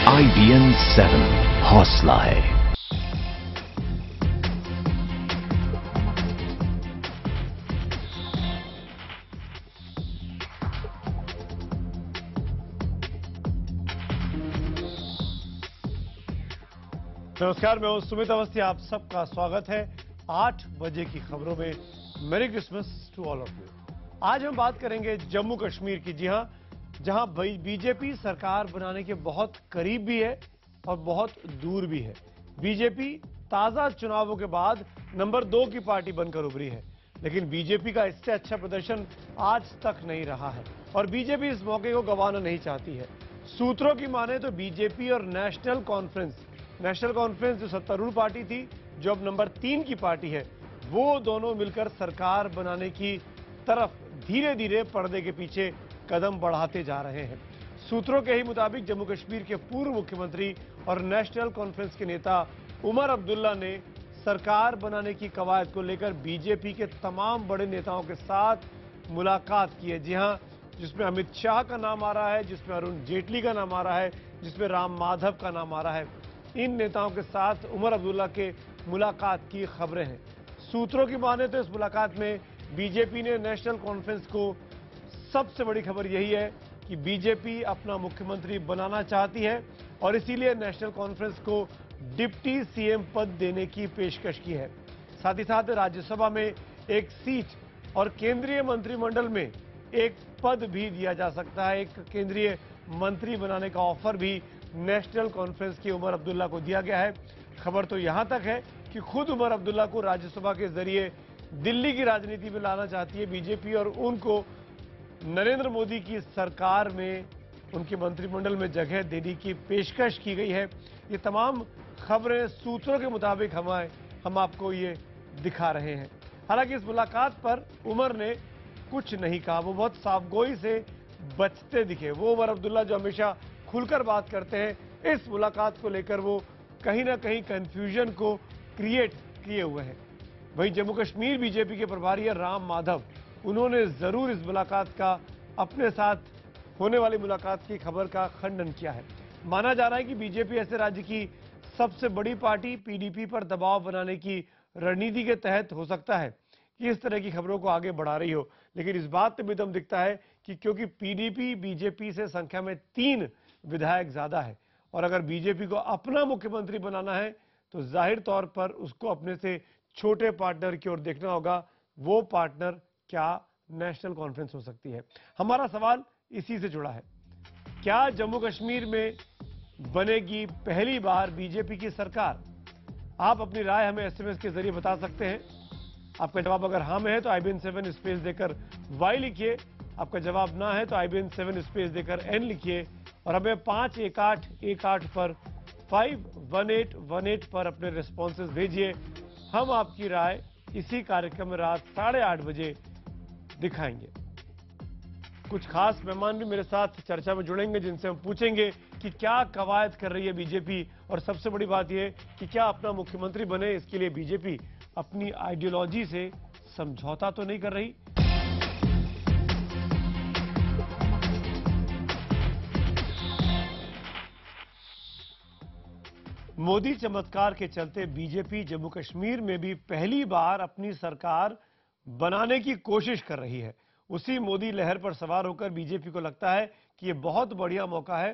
IBN 7 हौसला है। नमस्कार, मैं हूं सुमित अवस्थी। आप सबका स्वागत है 8 बजे की खबरों में। Merry Christmas to all of you. आज हम बात करेंगे जम्मू कश्मीर की। जी हां, जहां बीजेपी सरकार बनाने के बहुत करीब भी है और बहुत दूर भी है। बीजेपी ताजा चुनावों के बाद नंबर 2 की पार्टी बनकर उभरी है, लेकिन बीजेपी का इससे अच्छा प्रदर्शन आज तक नहीं रहा है और बीजेपी इस मौके को गंवाना नहीं चाहती है। सूत्रों की माने तो बीजेपी और नेशनल कॉन्फ्रेंस जो सत्तारूढ़ पार्टी थी, जो अब नंबर 3 की पार्टी है, वो दोनों मिलकर सरकार बनाने की तरफ धीरे धीरे पर्दे के पीछे कदम बढ़ाते जा रहे हैं। सूत्रों के ही मुताबिक जम्मू कश्मीर के पूर्व मुख्यमंत्री और नेशनल कॉन्फ्रेंस के नेता उमर अब्दुल्ला ने सरकार बनाने की कवायद को लेकर बीजेपी के तमाम बड़े नेताओं के साथ मुलाकात की है। जी हां, जिसमें अमित शाह का नाम आ रहा है, जिसमें अरुण जेटली का नाम आ रहा है, जिसमें राम माधव का नाम आ रहा है। इन नेताओं के साथ उमर अब्दुल्ला के मुलाकात की खबरें हैं। सूत्रों की माने तो इस मुलाकात में बीजेपी ने नेशनल कॉन्फ्रेंस को सबसे बड़ी खबर यही है कि बीजेपी अपना मुख्यमंत्री बनाना चाहती है और इसीलिए नेशनल कॉन्फ्रेंस को डिप्टी सीएम पद देने की पेशकश की है। साथ ही साथ राज्यसभा में एक सीट और केंद्रीय मंत्रिमंडल में एक पद भी दिया जा सकता है। एक केंद्रीय मंत्री बनाने का ऑफर भी नेशनल कॉन्फ्रेंस के उमर अब्दुल्ला को दिया गया है। खबर तो यहां तक है कि खुद उमर अब्दुल्ला को राज्यसभा के जरिए दिल्ली की राजनीति में लाना चाहती है बीजेपी और उनको नरेंद्र मोदी की सरकार में उनके मंत्रिमंडल में जगह देने की पेशकश की गई है। ये तमाम खबरें सूत्रों के मुताबिक हम आपको ये दिखा रहे हैं। हालांकि इस मुलाकात पर उमर ने कुछ नहीं कहा, वो बहुत साफगोई से बचते दिखे। वो उमर अब्दुल्ला जो हमेशा खुलकर बात करते हैं, इस मुलाकात को लेकर वो कहीं ना कहीं कंफ्यूजन को क्रिएट किए हुए हैं। वहीं जम्मू कश्मीर बीजेपी के प्रभारी है राम माधव, उन्होंने जरूर इस मुलाकात का, अपने साथ होने वाली मुलाकात की खबर का खंडन किया है। माना जा रहा है कि बीजेपी ऐसे राज्य की सबसे बड़ी पार्टी पीडीपी पर दबाव बनाने की रणनीति के तहत हो सकता है कि इस तरह की खबरों को आगे बढ़ा रही हो, लेकिन इस बात से भी दम दिखता है कि क्योंकि पीडीपी बीजेपी से संख्या में 3 विधायक ज्यादा है और अगर बीजेपी को अपना मुख्यमंत्री बनाना है तो जाहिर तौर पर उसको अपने से छोटे पार्टनर की ओर देखना होगा। वो पार्टनर क्या नेशनल कॉन्फ्रेंस हो सकती है? हमारा सवाल इसी से जुड़ा है। क्या जम्मू कश्मीर में बनेगी पहली बार बीजेपी की सरकार? आप अपनी राय हमें एसएमएस के जरिए बता सकते हैं। आपका जवाब अगर हाँ में है तो IBN 7 स्पेस देकर Y लिखिए। आपका जवाब ना है तो IBN 7 स्पेस देकर N लिखिए और हमें 51818 पर 51818 पर अपने रिस्पॉन्सेज भेजिए। हम आपकी राय इसी कार्यक्रम में रात 8:30 बजे दिखाएंगे। कुछ खास मेहमान भी मेरे साथ चर्चा में जुड़ेंगे, जिनसे हम पूछेंगे कि क्या कवायद कर रही है बीजेपी और सबसे बड़ी बात यह कि क्या अपना मुख्यमंत्री बने, इसके लिए बीजेपी अपनी आइडियोलॉजी से समझौता तो नहीं कर रही। मोदी चमत्कार के चलते बीजेपी जम्मू कश्मीर में भी पहली बार अपनी सरकार बनाने की कोशिश कर रही है। उसी मोदी लहर पर सवार होकर बीजेपी को लगता है कि यह बहुत बढ़िया मौका है,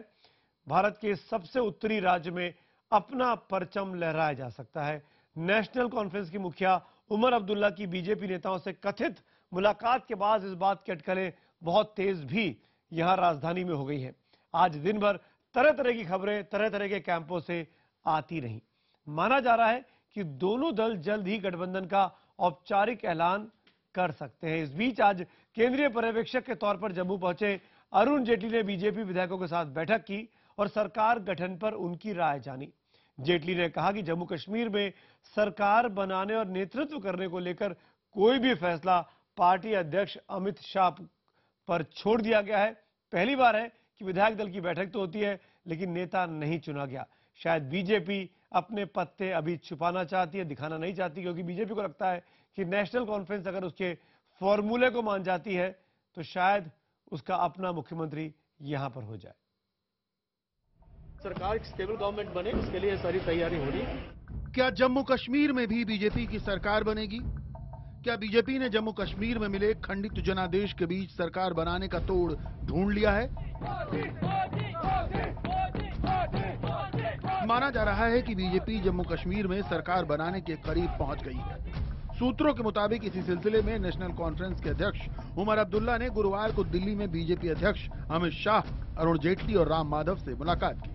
भारत के सबसे उत्तरी राज्य में अपना परचम लहराया जा सकता है। नेशनल कॉन्फ्रेंस की मुखिया उमर अब्दुल्ला की बीजेपी नेताओं से कथित मुलाकात के बाद इस बात की अटकलें बहुत तेज भी यहां राजधानी में हो गई हैं। आज दिन भर तरह तरह की खबरें तरह तरह के कैंपों से आती रही। माना जा रहा है कि दोनों दल जल्द ही गठबंधन का औपचारिक ऐलान कर सकते हैं। इस बीच आज केंद्रीय पर्यवेक्षक के तौर पर जम्मू पहुंचे अरुण जेटली ने बीजेपी विधायकों के साथ बैठक की और सरकार गठन पर उनकी राय जानी। जेटली ने कहा कि जम्मू कश्मीर में सरकार बनाने और नेतृत्व करने को लेकर कोई भी फैसला पार्टी अध्यक्ष अमित शाह पर छोड़ दिया गया है। पहली बार है कि विधायक दल की बैठक तो होती है लेकिन नेता नहीं चुना गया। शायद बीजेपी अपने पत्ते अभी छुपाना चाहती है, दिखाना नहीं चाहती, क्योंकि बीजेपी को लगता है कि नेशनल कॉन्फ्रेंस अगर उसके फॉर्मूले को मान जाती है तो शायद उसका अपना मुख्यमंत्री यहां पर हो जाए। सरकार स्टेबल गवर्नमेंट बने, इसके लिए सारी तैयारी हो रही है। क्या जम्मू कश्मीर में भी बीजेपी की सरकार बनेगी? क्या बीजेपी ने जम्मू कश्मीर में मिले खंडित जनादेश के बीच सरकार बनाने का तोड़ ढूंढ लिया है? माना जा रहा है कि बीजेपी जम्मू कश्मीर में सरकार बनाने के करीब पहुंच गई है। सूत्रों के मुताबिक इसी सिलसिले में नेशनल कॉन्फ्रेंस के अध्यक्ष उमर अब्दुल्ला ने गुरुवार को दिल्ली में बीजेपी अध्यक्ष अमित शाह, अरुण जेटली और राम माधव से मुलाकात की।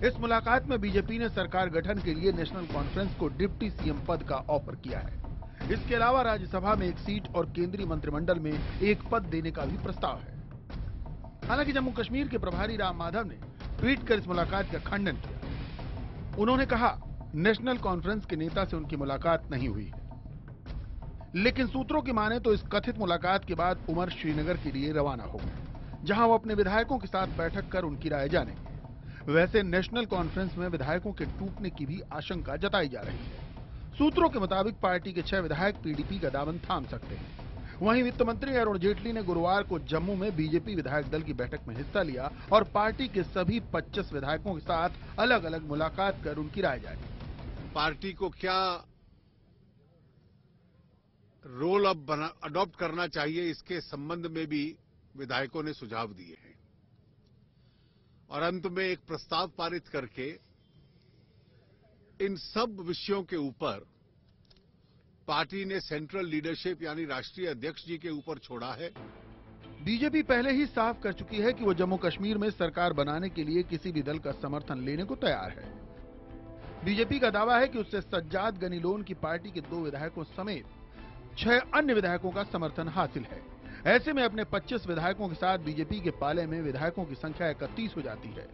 इस मुलाकात में बीजेपी ने सरकार गठन के लिए नेशनल कॉन्फ्रेंस को डिप्टी सीएम पद का ऑफर किया है। इसके अलावा राज्यसभा में एक सीट और केंद्रीय मंत्रिमंडल में एक पद देने का भी प्रस्ताव है। हालांकि जम्मू कश्मीर के प्रभारी राम माधव ने ट्वीट कर इस मुलाकात का खंडन किया। उन्होंने कहा, नेशनल कॉन्फ्रेंस के नेता से उनकी मुलाकात नहीं हुई है। लेकिन सूत्रों की माने तो इस कथित मुलाकात के बाद उमर श्रीनगर के लिए रवाना हो गए, जहां वो अपने विधायकों के साथ बैठक कर उनकी राय जानेंगे। वैसे नेशनल कॉन्फ्रेंस में विधायकों के टूटने की भी आशंका जताई जा रही है। सूत्रों के मुताबिक पार्टी के 6 विधायक पीडीपी का दामन थाम सकते हैं। वहीं वित्त मंत्री अरुण जेटली ने गुरुवार को जम्मू में बीजेपी विधायक दल की बैठक में हिस्सा लिया और पार्टी के सभी 25 विधायकों के साथ अलग अलग मुलाकात कर उनकी राय जानी। पार्टी को क्या रोल अब अडॉप्ट करना चाहिए, इसके संबंध में भी विधायकों ने सुझाव दिए हैं और अंत में एक प्रस्ताव पारित करके इन सब विषयों के ऊपर पार्टी ने सेंट्रल लीडरशिप यानी राष्ट्रीय अध्यक्ष जी के ऊपर छोड़ा है। बीजेपी पहले ही साफ कर चुकी है कि वो जम्मू कश्मीर में सरकार बनाने के लिए किसी भी दल का समर्थन लेने को तैयार है। बीजेपी का दावा है कि उससे सज्जाद गनी लोन की पार्टी के 2 विधायकों समेत 6 अन्य विधायकों का समर्थन हासिल है। ऐसे में अपने 25 विधायकों के साथ बीजेपी के पाले में विधायकों की संख्या 31 हो जाती है।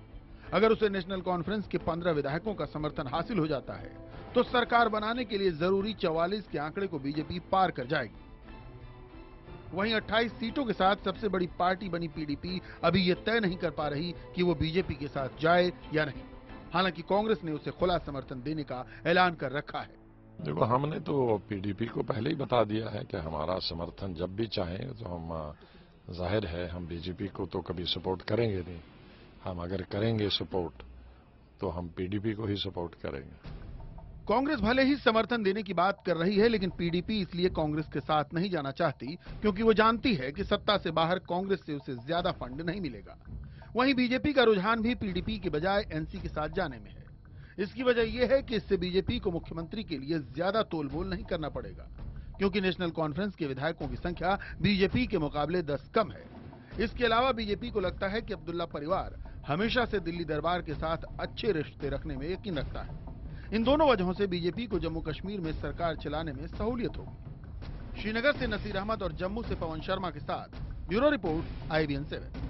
अगर उसे नेशनल कॉन्फ्रेंस के 15 विधायकों का समर्थन हासिल हो जाता है तो सरकार बनाने के लिए जरूरी 44 के आंकड़े को बीजेपी पार कर जाएगी। वहीं 28 सीटों के साथ सबसे बड़ी पार्टी बनी पीडीपी अभी यह तय नहीं कर पा रही कि वो बीजेपी के साथ जाए या नहीं। हालांकि कांग्रेस ने उसे खुला समर्थन देने का ऐलान कर रखा है। देखो, हमने तो पीडीपी को पहले ही बता दिया है कि हमारा समर्थन जब भी चाहें तो हम, जाहिर है हम बीजेपी को तो कभी सपोर्ट करेंगे नहीं। हम अगर करेंगे सपोर्ट तो हम पीडीपी को ही सपोर्ट करेंगे। कांग्रेस भले ही समर्थन देने की बात कर रही है, लेकिन पीडीपी इसलिए कांग्रेस के साथ नहीं जाना चाहती क्योंकि वो जानती है कि सत्ता से बाहर कांग्रेस से उसे ज्यादा फंड नहीं मिलेगा। वहीं बीजेपी का रुझान भी पीडीपी के बजाय एनसी के साथ जाने में है। इसकी वजह यह है कि इससे बीजेपी को मुख्यमंत्री के लिए ज्यादा तोलमोल नहीं करना पड़ेगा, क्योंकि नेशनल कॉन्फ्रेंस के विधायकों की संख्या बीजेपी के मुकाबले 10 कम है। इसके अलावा बीजेपी को लगता है कि अब्दुल्ला परिवार हमेशा से दिल्ली दरबार के साथ अच्छे रिश्ते रखने में यकीन रखता है। इन दोनों वजहों से बीजेपी को जम्मू कश्मीर में सरकार चलाने में सहूलियत होगी। श्रीनगर से नसीर अहमद और जम्मू से पवन शर्मा के साथ ब्यूरो रिपोर्ट, IBN 7।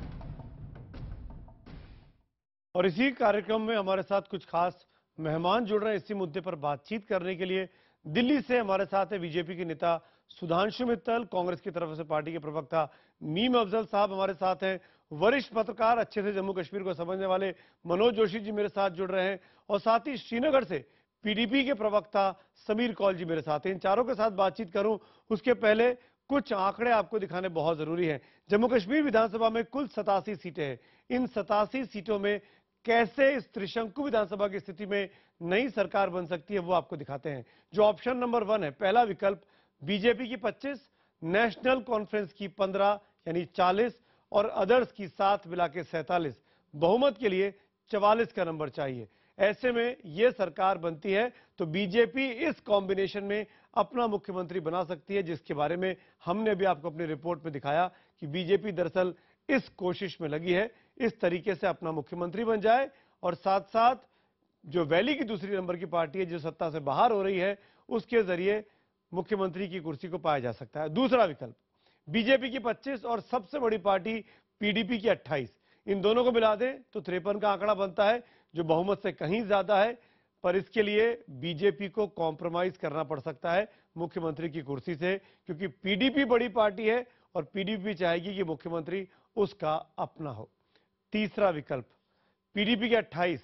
और इसी कार्यक्रम में हमारे साथ कुछ खास मेहमान जुड़ रहे हैं। इसी मुद्दे पर बातचीत करने के लिए दिल्ली से हमारे साथ है बीजेपी के नेता सुधांशु मित्तल, कांग्रेस की तरफ से पार्टी के प्रवक्ता मीम अफजल साहब हमारे साथ हैं, वरिष्ठ पत्रकार अच्छे से जम्मू कश्मीर को समझने वाले मनोज जोशी जी मेरे साथ जुड़ रहे हैं, और साथ ही श्रीनगर से पीडीपी के प्रवक्ता समीर कौल जी मेरे साथ हैं। इन चारों के साथ बातचीत करूं उसके पहले कुछ आंकड़े आपको दिखाने बहुत जरूरी है। जम्मू कश्मीर विधानसभा में कुल 87 सीटें हैं। इन 87 सीटों में कैसे इस त्रिशंकु विधानसभा की स्थिति में नई सरकार बन सकती है वो आपको दिखाते हैं। जो ऑप्शन नंबर 1 है, पहला विकल्प, बीजेपी की 25, नेशनल कॉन्फ्रेंस की 15 यानी 40 और अदर्स की 7 मिला के 47। बहुमत के लिए 44 का नंबर चाहिए। ऐसे में यह सरकार बनती है तो बीजेपी इस कॉम्बिनेशन में अपना मुख्यमंत्री बना सकती है, जिसके बारे में हमने भी आपको अपनी रिपोर्ट में दिखाया कि बीजेपी दरअसल इस कोशिश में लगी है इस तरीके से अपना मुख्यमंत्री बन जाए, और साथ साथ जो वैली की दूसरी नंबर की पार्टी है जो सत्ता से बाहर हो रही है उसके जरिए मुख्यमंत्री की कुर्सी को पाया जा सकता है। दूसरा विकल्प, बीजेपी की 25 और सबसे बड़ी पार्टी पीडीपी की 28, इन दोनों को मिला दें तो 53 का आंकड़ा बनता है, जो बहुमत से कहीं ज्यादा है। पर इसके लिए बीजेपी को कॉम्प्रोमाइज करना पड़ सकता है मुख्यमंत्री की कुर्सी से, क्योंकि पीडीपी बड़ी पार्टी है और पीडीपी चाहेगी कि मुख्यमंत्री उसका अपना हो। तीसरा विकल्प, पीडीपी के 28,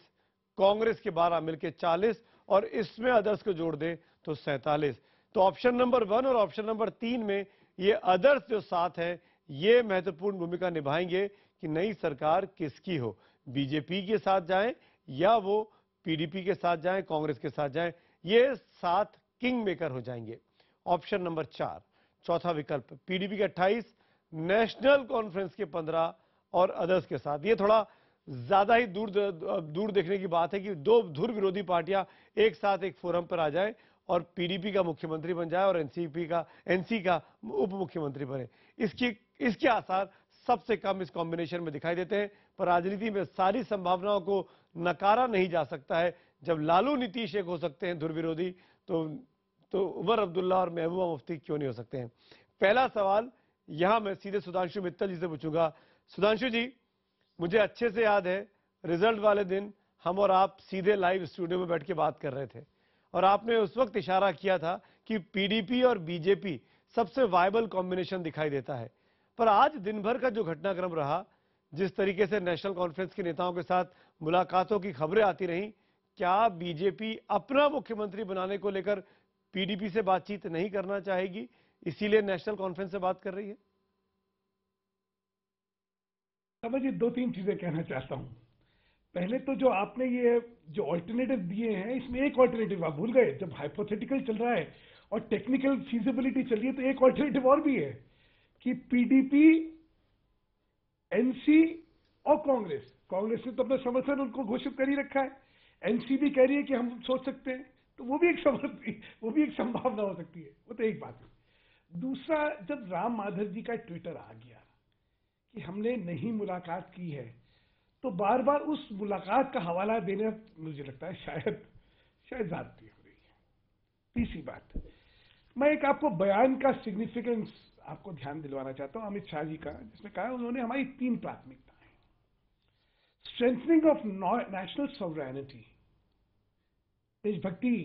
कांग्रेस के 12 मिलकर 40 और इसमें अदर्स को जोड़ दें तो 47। तो ऑप्शन नंबर 1 और ऑप्शन नंबर 3 में ये अदर्स जो 7 है ये महत्वपूर्ण भूमिका निभाएंगे, कि नई सरकार किसकी हो, बीजेपी के साथ जाएं या वो पीडीपी के साथ जाएं, कांग्रेस के साथ जाएं, ये 7 किंग मेकर हो जाएंगे। ऑप्शन नंबर 4, चौथा विकल्प, पीडीपी के 28, नेशनल कॉन्फ्रेंस के 15 और अदर्स के साथ। ये थोड़ा ज्यादा ही दूर देखने की बात है कि दो धुर विरोधी पार्टियां एक साथ एक फोरम पर आ जाएं और पीडीपी का मुख्यमंत्री बन जाए और एनसी का उप मुख्यमंत्री बने। इसके आसार सबसे कम इस कॉम्बिनेशन में दिखाई देते हैं, पर राजनीति में सारी संभावनाओं को नकारा नहीं जा सकता है। जब लालू नीतीश एक हो सकते हैं धुर विरोधी, तो उमर अब्दुल्ला और महबूबा मुफ्ती क्यों नहीं हो सकते हैं। पहला सवाल यहां मैं सीधे सुधांशु मित्तल जी से पूछूंगा। सुधांशु जी, मुझे अच्छे से याद है रिजल्ट वाले दिन हम और आप सीधे लाइव स्टूडियो में बैठ के बात कर रहे थे और आपने उस वक्त इशारा किया था कि पीडीपी और बीजेपी सबसे वायबल कॉम्बिनेशन दिखाई देता है। पर आज दिन भर का जो घटनाक्रम रहा, जिस तरीके से नेशनल कॉन्फ्रेंस के नेताओं के साथ मुलाकातों की खबरें आती रहीं, क्या बीजेपी अपना मुख्यमंत्री बनाने को लेकर पीडीपी से बातचीत नहीं करना चाहेगी, इसीलिए नेशनल कॉन्फ्रेंस से बात कर रही है? समझिए, 2-3 चीजें कहना चाहता हूं। पहले तो जो आपने ये जो ऑल्टरनेटिव दिए हैं, इसमें एक ऑल्टरनेटिव आप भूल गए। जब हाइपोथेटिकल चल रहा है और टेक्निकल फीजिबिलिटी चल रही है, तो एक ऑल्टरनेटिव और भी है कि पीडीपी, एनसी और कांग्रेस ने तो अपना समर्थन उनको घोषित कर ही रखा है। एनसी भी कह रही है कि हम सोच सकते हैं, तो वो भी एक संभावना हो सकती है। वो तो एक बात है। दूसरा, जब राम माधव जी का ट्विटर आ गया कि हमने नहीं मुलाकात की है, तो बार बार उस मुलाकात का हवाला देने, मुझे लगता है शायद ज्यादती हो रही है। तीसरी बात, मैं एक आपको बयान का सिग्निफिकेंस आपको ध्यान दिलवाना चाहता हूं अमित शाह जी का, जिसमें कहा उन्होंने हमारी 3 प्राथमिकताएं, स्ट्रेंथनिंग ऑफ नेशनल सॉवरेनिटी, देशभक्ति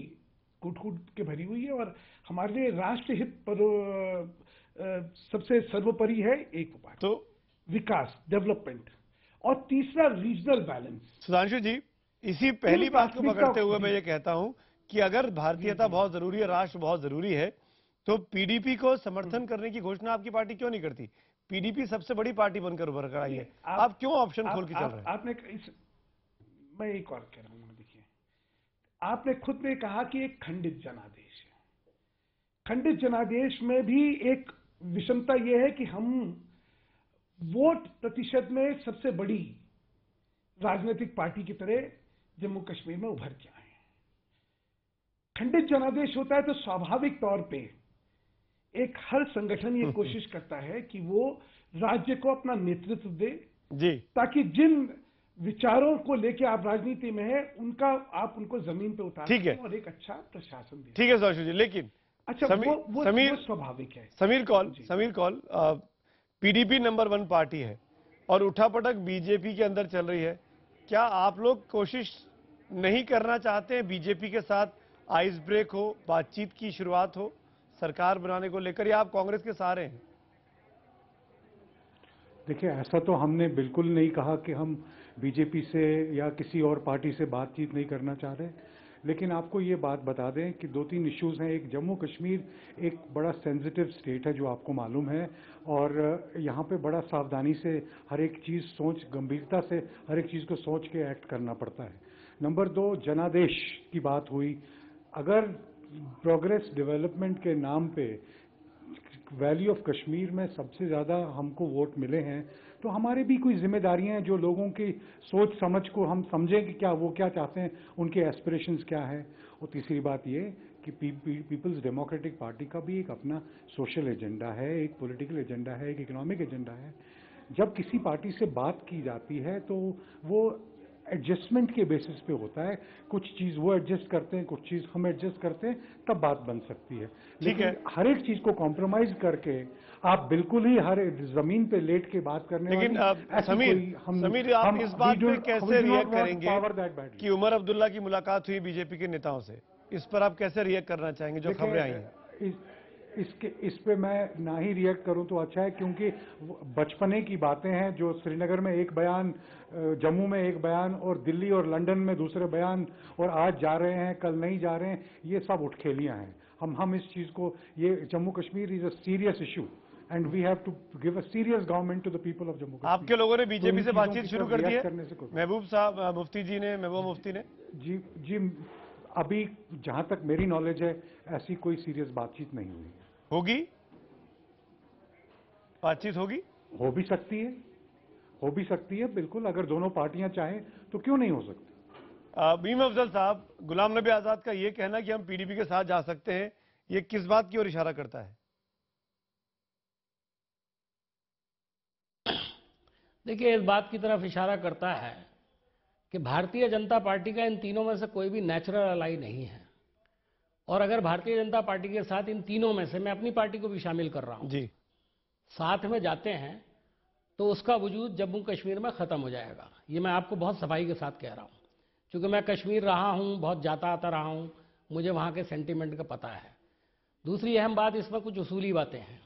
कूट के भरी हुई है और हमारे लिए राष्ट्र हित पर सबसे सर्वोपरि है, एक बात तो विकास, डेवलपमेंट, और तीसरा रीजनल बैलेंस। सुधांशु जी, इसी पहली बात को पकड़ते हुए मैं ये कहता हूं कि अगर भारतीयता बहुत जरूरी है, राष्ट्र बहुत जरूरी है, तो पीडीपी को समर्थन करने की घोषणा आपकी पार्टी क्यों नहीं करती? पीडीपी सबसे बड़ी पार्टी बनकर उभर कर आई है, आप क्यों ऑप्शन खोल के चल रहे हैं? मैं एक और कह रहा हूं, देखिए, आपने खुद ने कहा कि एक खंडित जनादेश है। खंडित जनादेश में भी एक विषमता यह है कि हम वोट प्रतिशत में सबसे बड़ी राजनीतिक पार्टी की तरह जम्मू कश्मीर में उभर के आए हैं। खंडित जनादेश होता है तो स्वाभाविक तौर पे एक हर संगठन ये कोशिश करता है कि वो राज्य को अपना नेतृत्व दे जी, ताकि जिन विचारों को लेके आप राजनीति में है आप उनको जमीन पे उतार ठीक है और एक अच्छा प्रशासन दे। ठीक है सुधांशु जी, लेकिन अच्छा, वो स्वाभाविक है। समीर कौल पीडीपी नंबर 1 पार्टी है और उठापटक बीजेपी के अंदर चल रही है। क्या आप लोग कोशिश नहीं करना चाहते हैं बीजेपी के साथ आइस ब्रेक हो, बातचीत की शुरुआत हो सरकार बनाने को लेकर, या आप कांग्रेस के सहारे हैं? देखिए, ऐसा तो हमने बिल्कुल नहीं कहा कि हम बीजेपी से या किसी और पार्टी से बातचीत नहीं करना चाह रहे, लेकिन आपको ये बात बता दें कि 2-3 इश्यूज हैं। एक, जम्मू कश्मीर एक बड़ा सेंसिटिव स्टेट है, जो आपको मालूम है, और यहाँ पे बड़ा सावधानी से हर एक चीज़ गंभीरता से हर एक चीज़ को सोच के एक्ट करना पड़ता है। नंबर 2, जनादेश की बात हुई। अगर प्रोग्रेस डेवलपमेंट के नाम पे वैली ऑफ कश्मीर में सबसे ज़्यादा हमको वोट मिले हैं, तो हमारे भी कोई जिम्मेदारियां हैं, जो लोगों की सोच समझ को हम समझें कि वो क्या चाहते हैं, उनके एस्पिरेशंस क्या है। और तीसरी बात ये कि पीपल्स डेमोक्रेटिक पार्टी का भी एक अपना सोशल एजेंडा है, एक पॉलिटिकल एजेंडा है, एक इकोनॉमिक एजेंडा है। जब किसी पार्टी से बात की जाती है तो वो एडजस्टमेंट के बेसिस पे होता है। कुछ चीज़ वो एडजस्ट करते हैं, कुछ चीज़ हम एडजस्ट करते हैं, तब बात बन सकती है। लेकिन हर एक चीज़ को कॉम्प्रोमाइज करके आप बिल्कुल ही हर जमीन पे लेट के बात करने, लेकिन समीर आप इस बात पे कैसे रिएक्ट करेंगे कि उमर अब्दुल्ला की मुलाकात हुई बीजेपी के नेताओं से? इस पर आप कैसे रिएक्ट करना चाहेंगे जो खबरें आई हैं? इस पे मैं ना ही रिएक्ट करूं तो अच्छा है, क्योंकि बचपने की बातें हैं, जो श्रीनगर में एक बयान, जम्मू में एक बयान, और दिल्ली और लंदन में दूसरे बयान, और आज जा रहे हैं कल नहीं जा रहे हैं, ये सब उठखेलियां हैं। हम इस चीज़ को, ये Jammu Kashmir is a serious issue, and we have to give a serious government to the people of Jammu Kashmir. आपके लोगों ने बीजेपी इन से चीजों बातचीत की शुरू तरफ कर दी react है? करने से कोई- महबूब साहब, मुफ्ती जी ने, महबूबा मुफ्ती ने? जी, अभी जहां तक मेरी नॉलेज है ऐसी कोई सीरियस बातचीत नहीं हुई है। होगी बातचीत? होगी, हो भी सकती है बिल्कुल, अगर दोनों पार्टियां चाहें तो क्यों नहीं हो सकती। बीम अफजल साहब, गुलाम नबी आजाद का यह कहना कि हम पीडीपी के साथ जा सकते हैं, ये किस बात की ओर इशारा करता है? देखिए, इस बात की तरफ इशारा करता है कि भारतीय जनता पार्टी का इन तीनों में से कोई भी नेचुरल अलाई नहीं है, और अगर भारतीय जनता पार्टी के साथ इन तीनों में से मैं अपनी पार्टी को भी शामिल कर रहा हूं जी, साथ में जाते हैं तो उसका वजूद जम्मू कश्मीर में खत्म हो जाएगा। ये मैं आपको बहुत सफाई के साथ कह रहा हूं, क्योंकि मैं कश्मीर रहा हूं, बहुत जाता आता रहा हूं, मुझे वहां के सेंटीमेंट का पता है। दूसरी अहम बात, इसमें कुछ उसूली बातें हैं।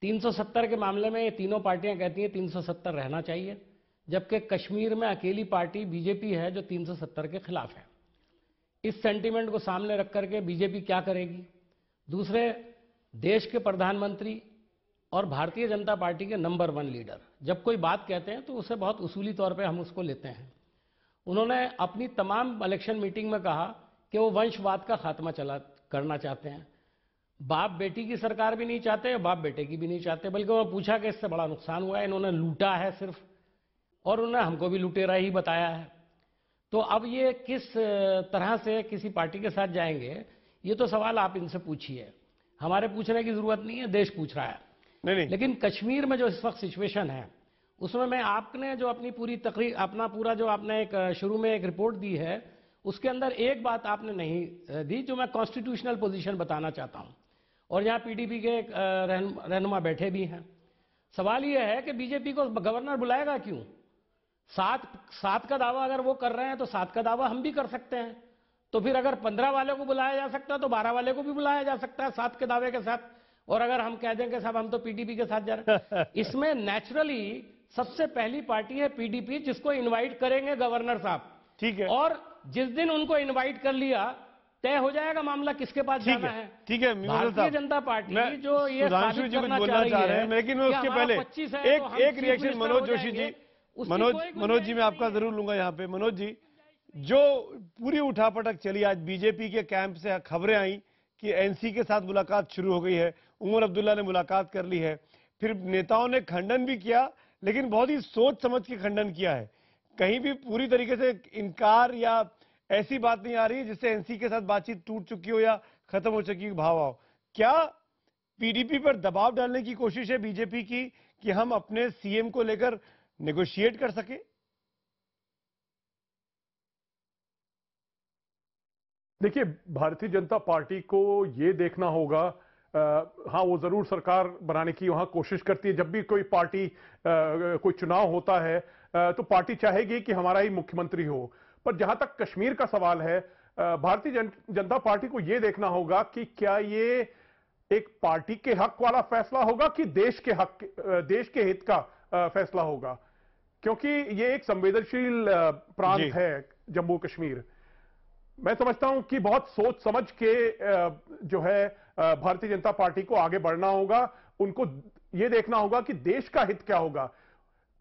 370 के मामले में ये तीनों पार्टियां कहती हैं 370 रहना चाहिए, जबकि कश्मीर में अकेली पार्टी बीजेपी है जो 370 के खिलाफ है। इस सेंटीमेंट को सामने रख करके बीजेपी क्या करेगी? दूसरे, देश के प्रधानमंत्री और भारतीय जनता पार्टी के नंबर 1 लीडर जब कोई बात कहते हैं तो उसे बहुत उसूली तौर पे हम उसको लेते हैं। उन्होंने अपनी तमाम इलेक्शन मीटिंग में कहा कि वो वंशवाद का खात्मा करना चाहते हैं। बाप बेटी की सरकार भी नहीं चाहते, बाप बेटे की भी नहीं चाहते, बल्कि उन्होंने पूछा कि इससे बड़ा नुकसान हुआ है, इन्होंने लूटा है सिर्फ, और उन्होंने हमको भी लुटेरा ही बताया है। तो अब ये किस तरह से किसी पार्टी के साथ जाएंगे, ये तो सवाल आप इनसे पूछिए, हमारे पूछने की जरूरत नहीं है, देश पूछ रहा है। नहीं। लेकिन कश्मीर में जो इस वक्त सिचुएशन है उसमें मैं आपने जो अपनी पूरी तकरीर, अपना पूरा जो आपने एक शुरू में एक रिपोर्ट दी है, उसके अंदर एक बात आपने नहीं दी जो मैं कॉन्स्टिट्यूशनल पोजीशन बताना चाहता हूं, और यहाँ पीडीपी के रहनुमा बैठे भी हैं। सवाल यह है कि बीजेपी को गवर्नर बुलाएगा क्यों? 7 का दावा अगर वो कर रहे हैं तो 7 का दावा हम भी कर सकते हैं। तो फिर अगर 15 वाले को बुलाया जा सकता है तो 12 वाले को भी बुलाया जा सकता है 7 के दावे के साथ। और अगर हम कह दें कि साहब हम तो पीडीपी के साथ जा रहे हैं, इसमें नेचुरली सबसे पहली पार्टी है पीडीपी, जिसको इनवाइट करेंगे गवर्नर साहब। ठीक है, और जिस दिन उनको इनवाइट कर लिया तय हो जाएगा मामला किसके पास जाना है। ठीक है, भारतीय जनता पार्टी जो ये सुधांशु जी कुछ बोलना चाह रहे हैं, लेकिन मैं उसके पहले एक रिएक्शन मनोज जोशी जी, मनोज जी मैं आपका जरूर लूंगा यहाँ पे। मनोज जी, जो पूरी उठापटक चली, आज बीजेपी के कैंप से खबरें आई कि एनसी के साथ मुलाकात शुरू हो गई है, उमर अब्दुल्ला ने मुलाकात कर ली है, फिर नेताओं ने खंडन भी किया, लेकिन बहुत ही सोच समझ के खंडन किया है। कहीं भी पूरी तरीके से इनकार या ऐसी बात नहीं आ रही जिससे एनसी के साथ बातचीत टूट चुकी हो या खत्म हो चुकी हो भाव आओ। क्या पीडीपी पर दबाव डालने की कोशिश है बीजेपी की कि हम अपने सीएम को लेकर नेगोशिएट कर सके? देखिए, भारतीय जनता पार्टी को ये देखना होगा, हाँ वो जरूर सरकार बनाने की वहां कोशिश करती है। जब भी कोई पार्टी कोई चुनाव होता है तो पार्टी चाहेगी कि हमारा ही मुख्यमंत्री हो। पर जहां तक कश्मीर का सवाल है, भारतीय जनता पार्टी को यह देखना होगा कि क्या ये एक पार्टी के हक वाला फैसला होगा कि देश के हित का फैसला होगा, क्योंकि ये एक संवेदनशील प्रांत है जम्मू कश्मीर। मैं समझता हूं कि बहुत सोच समझ के जो है भारतीय जनता पार्टी को आगे बढ़ना होगा। उनको यह देखना होगा कि देश का हित क्या होगा।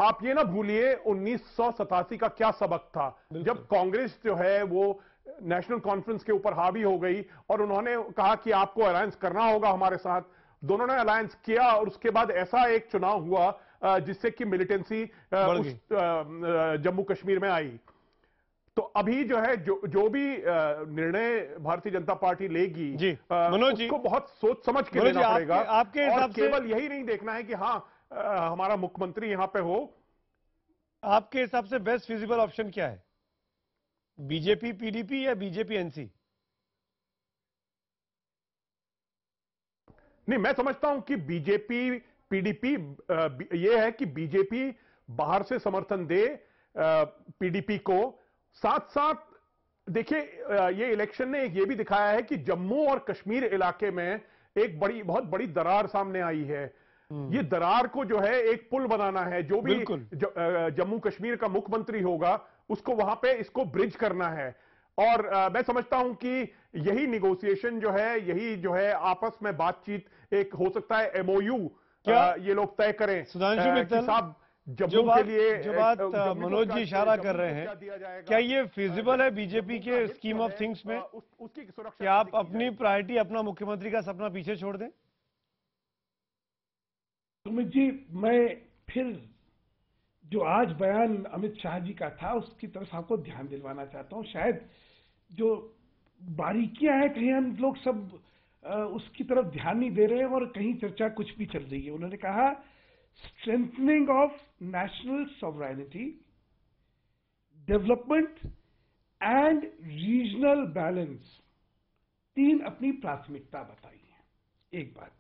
आप ये ना भूलिए 1987 का क्या सबक था, जब कांग्रेस जो है वो नेशनल कॉन्फ्रेंस के ऊपर हावी हो गई और उन्होंने कहा कि आपको अलायंस करना होगा हमारे साथ। दोनों ने अलायंस किया और उसके बाद ऐसा एक चुनाव हुआ जिससे कि मिलिटेंसी जम्मू कश्मीर में आई। तो अभी जो है जो भी निर्णय भारतीय जनता पार्टी लेगी जी, मनोज जी, उसको बहुत सोच समझ के लेना पड़ेगा। आपके हिसाब से केवल यही नहीं देखना है कि हाँ हमारा मुख्यमंत्री यहां पे हो। आपके हिसाब से बेस्ट फिजिबल ऑप्शन क्या है, बीजेपी पीडीपी या बीजेपी एनसी? नहीं, मैं समझता हूं कि बीजेपी पीडीपी, यह है कि बीजेपी बाहर से समर्थन दे पीडीपी को। साथ साथ देखिए, ये इलेक्शन ने ये भी दिखाया है कि जम्मू और कश्मीर इलाके में एक बहुत बड़ी दरार सामने आई है। ये दरार को जो है एक पुल बनाना है। जो भी जम्मू कश्मीर का मुख्यमंत्री होगा उसको वहां पे इसको ब्रिज करना है। और मैं समझता हूं कि यही निगोशिएशन जो है, यही जो है आपस में बातचीत, एक हो सकता है एमओयू क्या ये लोग तय करें सुधांशु मित्तल, साहब जम्मू के लिए जो बात मनोज जी इशारा कर रहे हैं, क्या ये फिजिबल है बीजेपी के स्कीम ऑफ थिंग्स में उसकी सुरक्षा कि आप अपनी प्रायोरिटी, अपना मुख्यमंत्री का सपना पीछे छोड़ दें? सुमित जी, मैं फिर जो आज बयान अमित शाह जी का था उसकी तरफ आपको ध्यान दिलवाना चाहता हूं। शायद जो बारीकियां हैं कहीं हम लोग सब उसकी तरफ ध्यान नहीं दे रहे हैं और कहीं चर्चा कुछ भी चल रही है। उन्होंने कहा strengthening of national sovereignty, development and regional balance, 3 अपनी प्राथमिकता बताई है। एक बात,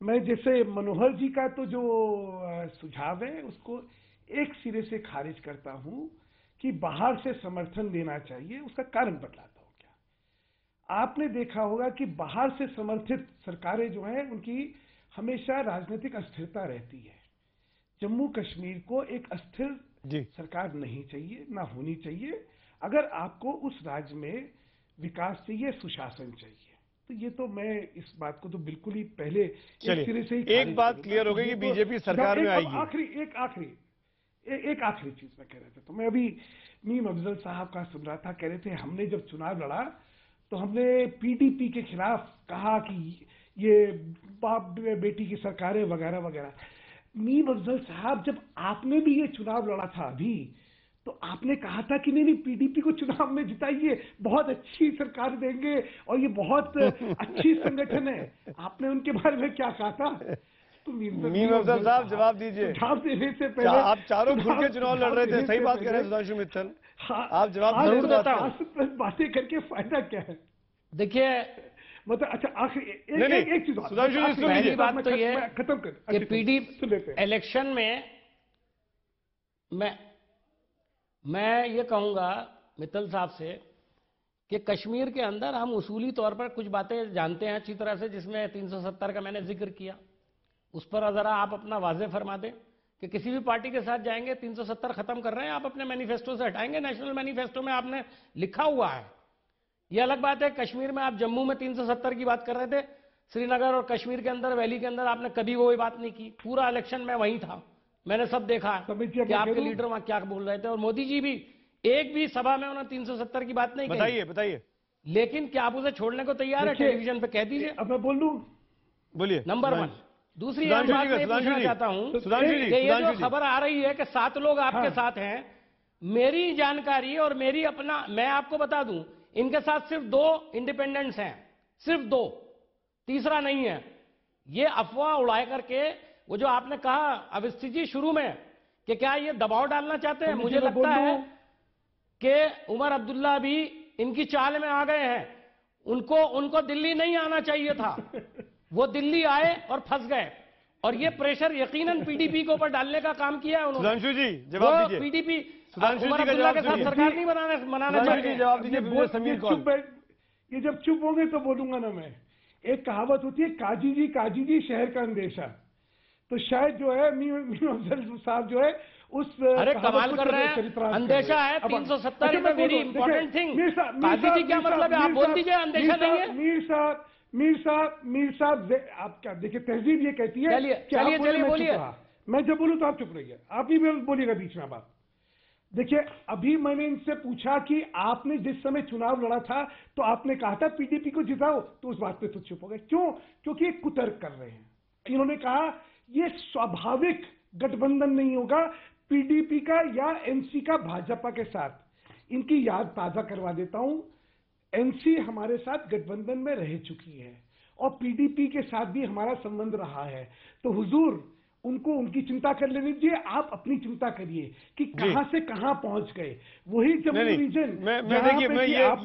मैं जैसे मनोहर जी का तो जो सुझाव है उसको एक सिरे से खारिज करता हूं कि बाहर से समर्थन देना चाहिए। उसका कारण बतलाता हूं। क्या आपने देखा होगा कि बाहर से समर्थित सरकारें जो हैं उनकी हमेशा राजनीतिक अस्थिरता रहती है। जम्मू कश्मीर को एक अस्थिर सरकार नहीं चाहिए, ना होनी चाहिए। अगर आपको उस राज्य में विकास चाहिए, सुशासन चाहिए, तो ये तो मैं इस बात को तो बिल्कुल ही पहले एक सिरे से ही एक बात क्लियर हो गई कि बीजेपी सरकार में आएगी। एक आखिरी चीज मैं कह रहा था, तो मैं अभी मीम अफजल साहब का सुन रहा था, कह रहे थे हमने जब चुनाव लड़ा तो हमने पीडीपी के खिलाफ कहा कि ये बाप बेटी की सरकारें वगैरह वगैरह। मीम अफजल साहब, जब आपने भी ये चुनाव लड़ा था अभी, तो आपने कहा था कि नहीं पीडीपी को चुनाव में जिताइए, बहुत अच्छी सरकार देंगे और ये बहुत अच्छी संगठन है। आपने उनके बारे में क्या कहा था? तो मीम अफजल साहब जवाब दीजिए। जवाब देने से पहले आप चारों खुल के चुनाव लड़ रहे थे, सही बात कह रहे हैं सुधांशु मित्तल। आप जवाब जरूर देता हूं। बातें करके फायदा क्या है? देखिए मतलब अच्छा आखिरी एक चीज सुधांशु जी, पहली बात तो ये खत्म कर कि पीडीपी इलेक्शन में मैं ये कहूंगा मित्तल साहब से कि कश्मीर के अंदर हम उसूली तौर पर कुछ बातें जानते हैं अच्छी तरह से, जिसमें 370 का मैंने जिक्र किया। उस पर जरा आप अपना वाजे फरमा दें कि किसी भी पार्टी के साथ जाएंगे 370 खत्म कर रहे हैं, आप अपने मैनिफेस्टो से हटाएंगे। नेशनल मैनिफेस्टो में आपने लिखा हुआ है। यह अलग बात है कश्मीर में आप जम्मू में 370 की बात कर रहे थे, श्रीनगर और कश्मीर के अंदर, वैली के अंदर आपने कभी वो बात नहीं की। पूरा इलेक्शन में वहीं था, मैंने सब देखा कि आपके लीडर वहां क्या बोल रहे थे, और मोदी जी भी एक भी सभा में उन्होंने 370 की बात नहीं कही। बताइए। लेकिन क्या आप उसे छोड़ने को तैयार है? टेलीविजन पे कह दीजिए। अब मैं बोल लूं, बोलिए। नंबर 1। दूसरी बात मैं पूछना चाहता हूं कि ये जो खबर आ रही है कि 7 लोग आपके साथ हैं, मेरी जानकारी और मेरी अपना, मैं आपको बता दूं, इनके साथ सिर्फ 2 इंडिपेंडेंट्स हैं, सिर्फ 2, तीसरा नहीं है। ये अफवाह उड़ाए करके वो जो आपने कहा अवस्थी जी शुरू में कि क्या ये दबाव डालना चाहते हैं, मुझे लगता है कि उमर अब्दुल्ला भी इनकी चाल में आ गए हैं। उनको दिल्ली नहीं आना चाहिए था, वो दिल्ली आए और फंस गए, और ये प्रेशर यकीनन पीडीपी के ऊपर डालने का काम किया है उन्होंने। सुधांशु जी जवाब दीजिए। पीडीपी सुधांशु उमर जी का अब्दुल्ला जवाब के साथ सरकार नहीं बनाना चाहिए। जवाब दीजिए। समीर कौल, ये जब चुप होंगे तो बोलूंगा ना मैं। एक कहावत होती है, काजी जी शहर का अंदेशा। तो शायद जो है मीम अफजल साहब जो है उस, अरे कमाल कर रहे हैं, अंदेशा है 370 में वेरी इंपॉर्टेंट थिंग। काजी जी क्या मतलब है? आप बोल दीजिए अंदेशा नहीं है। मीर साहब आप क्या देखिए, तहजीब ये कहती है। चलिए बोलिए। मैं जब बोलूं तो आप चुप रहिए, आप ही बोलिएगा बीच में बात। देखिए, अभी मैंने इनसे पूछा कि आपने जिस समय चुनाव लड़ा था तो आपने कहा था पीडीपी को जिताओ, तो उस बात पे तो चुप हो गए। क्यों? क्योंकि एक कुतर्क कर रहे हैं। इन्होंने कहा ये स्वाभाविक गठबंधन नहीं होगा पीडीपी का या एनसी का भाजपा के साथ। इनकी याद ताजा करवा देता हूं, एनसी हमारे साथ गठबंधन में रह चुकी है और पीडीपी के साथ भी हमारा संबंध रहा है। तो हुजूर, उनको उनकी चिंता कर लेनी चाहिए, आप अपनी चिंता करिए कि कहां से कहां पहुंच गए। वही जम्मू रीजन। देखिए, मैं ये आप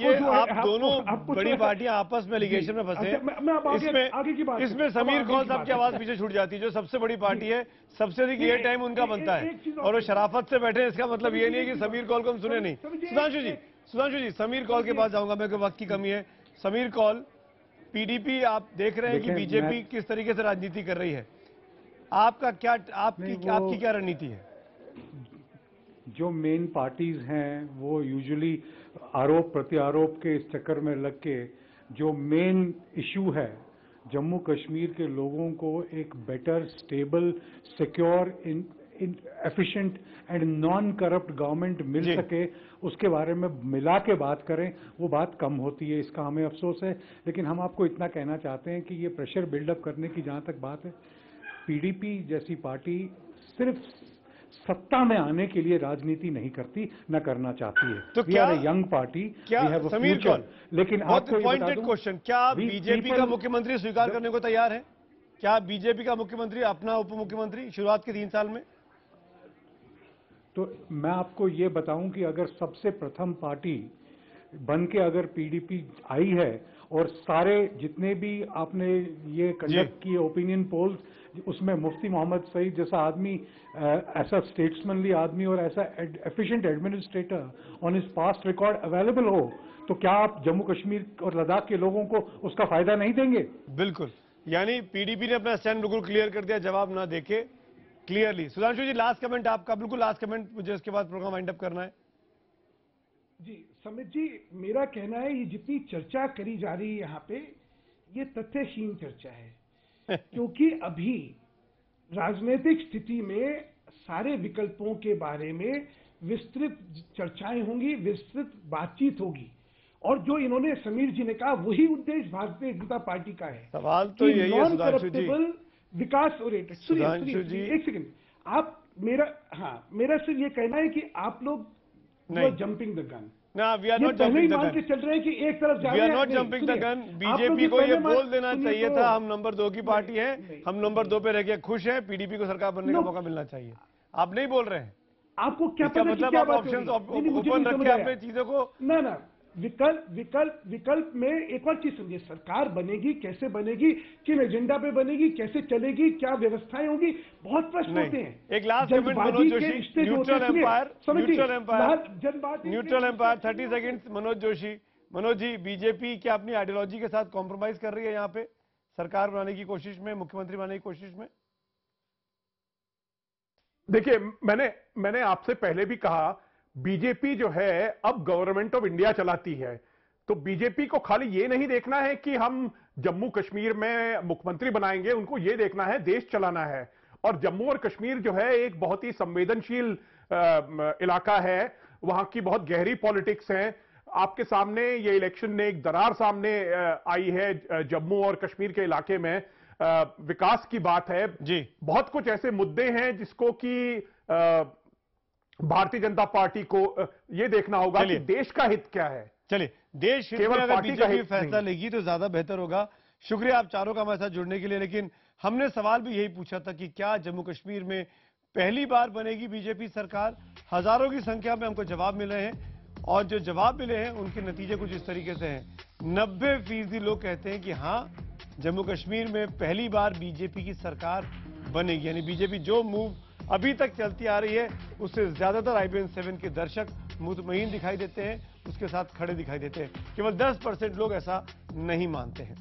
दोनों बड़ी पार्टियां आपस में एलिगेशन में फंसे। आगे की बात, इसमें समीर कौल साहब की आवाज पीछे छूट जाती है। जो सबसे बड़ी पार्टी है, सबसे अधिक एयर टाइम उनका बनता है, और वो शराफत से बैठे। इसका मतलब ये नहीं है कि समीर कौल को हम सुने नहीं। सुधांशु जी, समीर कौल के पास जाऊंगा, मेरे को वक्त की कमी है। समीर कौल, पीडीपी आप देख रहे हैं कि बीजेपी किस तरीके से राजनीति कर रही है, आपका क्या, आपकी क्या रणनीति है? जो मेन पार्टीज हैं वो यूजुअली आरोप प्रत्यारोप के इस चक्कर में लग के जो मेन इशू है, जम्मू कश्मीर के लोगों को एक better, stable, secure, efficient and non corrupt government मिल सके, उसके बारे में मिला के बात करें, वो बात कम होती है। इसका हमें अफसोस है। लेकिन हम आपको इतना कहना चाहते हैं कि ये प्रेशर बिल्डअप करने की जहां तक बात है, पीडीपी जैसी पार्टी सिर्फ सत्ता में आने के लिए राजनीति नहीं करती, न करना चाहती है। तो क्या यंग पार्टी, समीर कौन, लेकिन आपको पॉइंटेड क्वेश्चन, क्या बीजेपी का मुख्यमंत्री स्वीकार करने को तैयार है? क्या बीजेपी का मुख्यमंत्री अपना उप मुख्यमंत्री शुरुआत के 3 साल में? तो मैं आपको ये बताऊं कि अगर सबसे प्रथम पार्टी बन के अगर पीडीपी आई है और सारे जितने भी आपने ये कंडक्ट किए ओपिनियन पोल्स, उसमें मुफ्ती मोहम्मद सईद जैसा आदमी, ऐसा स्टेट्समैनली आदमी और ऐसा efficient administrator on his past record available हो, तो क्या आप जम्मू कश्मीर और लद्दाख के लोगों को उसका फायदा नहीं देंगे? बिल्कुल, यानी पीडीपी ने अपना स्टैंड बिल्कुल क्लियर कर दिया, जवाब ना देके क्लियरली। सुधांशु जी, लास्ट कमेंट आपका, बिल्कुल लास्ट कमेंट, मुझे उसके बाद प्रोग्राम वाइंड अप करना है। जी समित जी, मेरा कहना है ये जितनी चर्चा करी जा रही है यहाँ पे, ये तथ्यहीन चर्चा है। क्योंकि अभी राजनीतिक स्थिति में सारे विकल्पों के बारे में विस्तृत चर्चाएं होंगी, विस्तृत बातचीत होगी, और जो इन्होंने समीर जी ने कहा वही उद्देश्य भारतीय जनता पार्टी का है। सवाल तो यही है सुधांशु जी, विकास ओरिएंटेड। सुधांशु जी, एक सेकंड, आप मेरा सिर्फ ये कहना है कि आप लोग जंपिंग द गन ना, we are not jumping the gun, के चल रहे हैं कि एक तरफ जा रहे हैं, we are not jumping the gun. BJP को ये बोल देना चाहिए था हम नंबर 2 की पार्टी है, हम नंबर 2 पे रह के खुश हैं, पीडीपी को सरकार बनने का मौका मिलना चाहिए। आप नहीं बोल रहे हैं, आपको क्या पता, मतलब आप ऑप्शन ओपन रखे आपने चीजों को। ना विकल्प में एक और चीज समझिए, सरकार बनेगी, कैसे बनेगी, किन एजेंडा पे बनेगी, कैसे चलेगी, क्या व्यवस्थाएं होगी, बहुत प्रश्न होते हैं। एक last comment Manoj Joshi, neutral umpire 30 seconds. Manoj Joshi, Manoj ji, BJP क्या अपनी आइडियोलॉजी के साथ कॉम्प्रोमाइज कर रही है यहाँ पे सरकार बनाने की कोशिश में, मुख्यमंत्री बनाने की कोशिश में? देखिए, मैंने आपसे पहले भी कहा, बीजेपी जो है अब गवर्नमेंट ऑफ इंडिया चलाती है, तो बीजेपी को खाली ये नहीं देखना है कि हम जम्मू कश्मीर में मुख्यमंत्री बनाएंगे, उनको ये देखना है देश चलाना है। और जम्मू और कश्मीर जो है एक बहुत ही संवेदनशील इलाका है, वहां की बहुत गहरी पॉलिटिक्स है। आपके सामने ये इलेक्शन ने एक दरार सामने आई है जम्मू और कश्मीर के इलाके में, विकास की बात है जी, बहुत कुछ ऐसे मुद्दे हैं जिसको कि भारतीय जनता पार्टी को यह देखना होगा कि देश का हित क्या है। चलिए, देश हित में अगर बीजेपी फैसला लेगी तो ज्यादा बेहतर होगा। शुक्रिया आप चारों का हमारे साथ जुड़ने के लिए। लेकिन हमने सवाल भी यही पूछा था कि क्या जम्मू कश्मीर में पहली बार बनेगी बीजेपी सरकार? हजारों की संख्या में हमको जवाब मिले हैं, और जो जवाब मिले हैं उनके नतीजे कुछ इस तरीके से हैं। 90% लोग कहते हैं कि हाँ, जम्मू कश्मीर में पहली बार बीजेपी की सरकार बनेगी। यानी बीजेपी जो मूव अभी तक चलती आ रही है उससे ज्यादातर IBN7 के दर्शक मुतमईन दिखाई देते हैं, उसके साथ खड़े दिखाई देते हैं। केवल 10% लोग ऐसा नहीं मानते हैं।